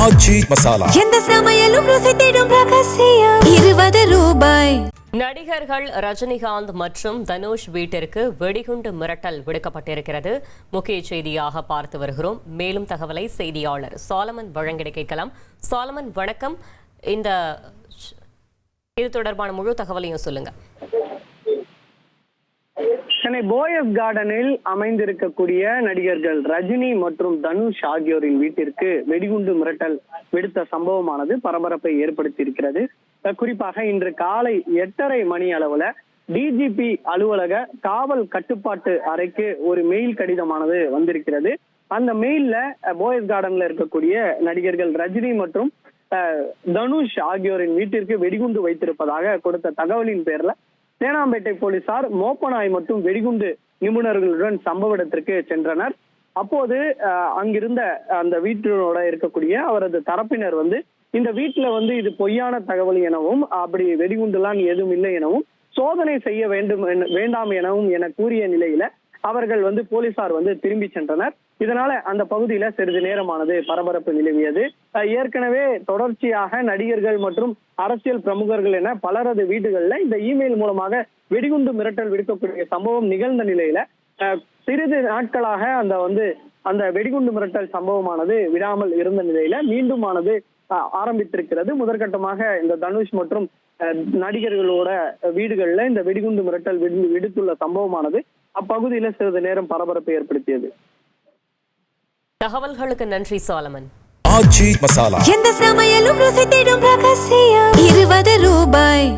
ஆச்சி மசாலா. எந்த சமையலும் ருசி தேடும் ரகசியம் 20 ரூபாய். நடிகர்கள் ரஜினிகாந்த் மற்றும் தனுஷ் வீட்டிற்கு வெடிகுண்டு மிரட்டல் விடுக்கப்பட்டிருக்கிறது. முக்கிய செய்தியாக பார்த்து வருகிறோம். மேலும் தகவலை செய்தியாளர் சாலமன் வழங்கிட கேட்கலாம். சாலமன், வணக்கம். இது தொடர்பான முழு தகவலையும் சொல்லுங்க. சென்னை போயஸ் கார்டனில் அமைந்திருக்கக்கூடிய நடிகர்கள் ரஜினி மற்றும் தனுஷ் ஆகியோரின் வீட்டிற்கு வெடிகுண்டு மிரட்டல் விடுத்த சம்பவமானது பரபரப்பை ஏற்படுத்தி இருக்கிறது. குறிப்பாக இன்று காலை 8:30 மணி அளவுல டிஜிபி அலுவலக காவல் கட்டுப்பாட்டு அறைக்கு ஒரு மெயில் கடிதமானது வந்திருக்கிறது. அந்த மெயில்ல போயஸ் கார்டன்ல இருக்கக்கூடிய நடிகர்கள் ரஜினி மற்றும் தனுஷ் ஆகியோரின் வீட்டிற்கு வெடிகுண்டு வைத்திருப்பதாக கொடுத்த தகவலின் பேர்ல தேனாம்பேட்டை போலீசார் மோப்பனாய் மற்றும் வெடிகுண்டு நிபுணர்களுடன் சம்பவ இடத்திற்கு சென்றனர். அப்போது அங்கிருந்த அந்த வீட்டினோட இருக்கக்கூடிய அவரது தரப்பினர் இந்த வீட்டுல இது பொய்யான தகவல் எனவும், அப்படி வெடிகுண்டுலாம் எதுவும் இல்லை எனவும், சோதனை செய்ய வேண்டாம் எனவும் என கூறிய நிலையில அவர்கள் போலீசார் திரும்பி சென்றனர். இதனால அந்த பகுதியில சிறிது நேரமானது பரபரப்பு நிலவியது. ஏற்கனவே தொடர்ச்சியாக நடிகர்கள் மற்றும் அரசியல் பிரமுகர்கள் என பலரது வீடுகள்ல இந்த இமெயில் மூலமாக வெடிகுண்டு மிரட்டல் விடுக்கக்கூடிய சம்பவம் நிகழ்ந்த நிலையில சிறிது நாட்களாக அந்த வெடிகுண்டு மிரட்டல் சம்பவமானது விடாமல் இருந்த நிலையில மீண்டும் ஆரம்பித்திருக்கிறது. முதற்கட்டமாக இந்த தனுஷ் மற்றும் நடிகர்களோட வீடுகள்ல இந்த வெடிகுண்டு மிரட்டல் விடுத்துள்ள சம்பவமானது அப்பகுதியில சிறிது நேரம் பரபரப்பை ஏற்படுத்தியது. தகவல்களுக்கு நன்றி சாலமன். ஆச்சி மசாலா. எந்த சமையலும் ருசி தேடும் ரகசியம் 20 ரூபாய்.